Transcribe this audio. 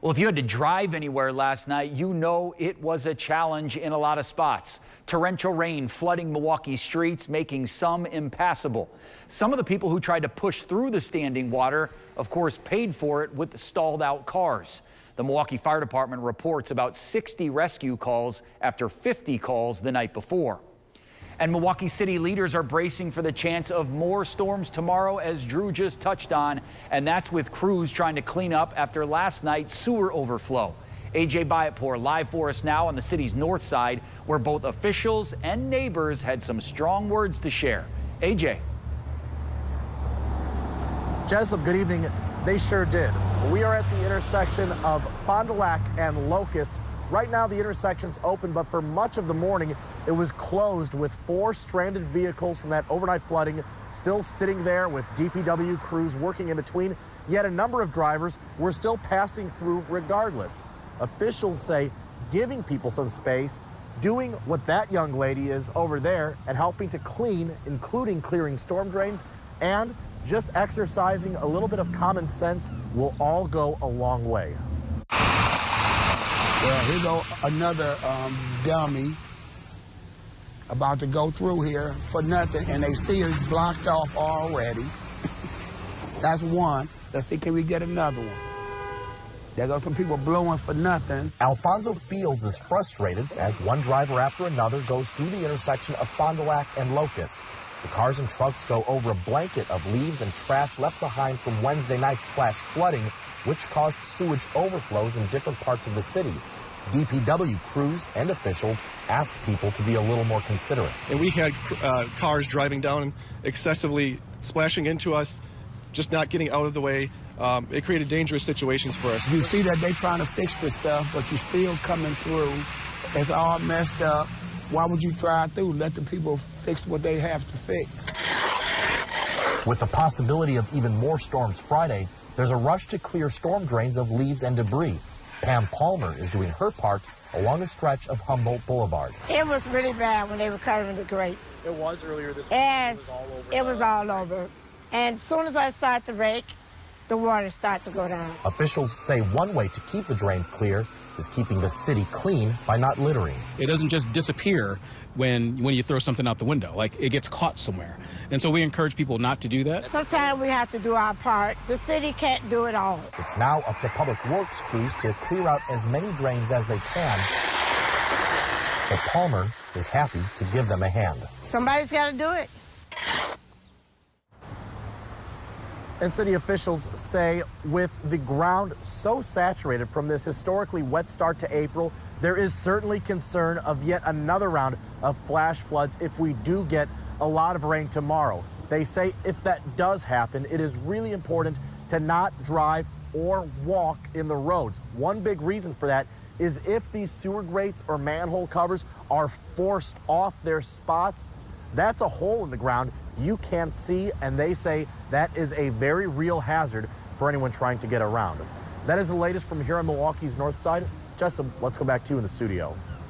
Well, if you had to drive anywhere last night, you know it was a challenge in a lot of spots. Torrential rain flooding Milwaukee streets, making some impassable. Some of the people who tried to push through the standing water, of course, paid for it with stalled out cars. The Milwaukee Fire Department reports about 60 rescue calls after 50 calls the night before. And Milwaukee City leaders are bracing for the chance of more storms tomorrow, as Drew just touched on, and that's with crews trying to clean up after last night's sewer overflow. AJ Bayatpour live for us now on the city's north side, where both officials and neighbors had some strong words to share. AJ. Jessup, good evening. They sure did. We are at the intersection of Fond du Lac and Locust. Right now, the intersection's open, but for much of the morning, it was closed with 4 stranded vehicles from that overnight flooding still sitting there with DPW crews working in between. Yet a number of drivers were still passing through regardless. Officials say giving people some space, doing what that young lady is over there, and helping to clean, including clearing storm drains, and just exercising a little bit of common sense will all go a long way. Well, here go another dummy about to go through here for nothing, and they see it's blocked off already. That's one. Let's see, can we get another one? There go some people blowing for nothing. Alfonzo Fields is frustrated as one driver after another goes through the intersection of Fond du Lac and Locust. The cars and trucks go over a blanket of leaves and trash left behind from Wednesday night's flash flooding, which caused sewage overflows in different parts of the city. DPW crews and officials asked people to be a little more considerate. And we had cars driving down excessively, splashing into us, just not getting out of the way. It created dangerous situations for us. You see that they're trying to fix this stuff, but you're still coming through. It's all messed up. Why would you drive through? Let the people fix what they have to fix. With the possibility of even more storms Friday, there's a rush to clear storm drains of leaves and debris. Pam Palmer is doing her part along a stretch of Humboldt Boulevard. It was really bad when they were covering the grates. It was earlier this week. Yes, it was all over. And as soon as I start to rake, the water starts to go down. Officials say one way to keep the drains clear is keeping the city clean by not littering. It doesn't just disappear when you throw something out the window, like it gets caught somewhere. And so we encourage people not to do that. Sometimes we have to do our part. The city can't do it all. It's now up to public works crews to clear out as many drains as they can. But Palmer is happy to give them a hand. Somebody's got to do it. And city officials say with the ground so saturated from this historically wet start to April, there is certainly concern of yet another round of flash floods if we do get a lot of rain tomorrow. They say if that does happen, it is really important to not drive or walk in the roads. One big reason for that is if these sewer grates or manhole covers are forced off their spots, that's a hole in the ground you can't see, and they say that is a very real hazard for anyone trying to get around. That is the latest from here on Milwaukee's north side. Jessup, let's go back to you in the studio.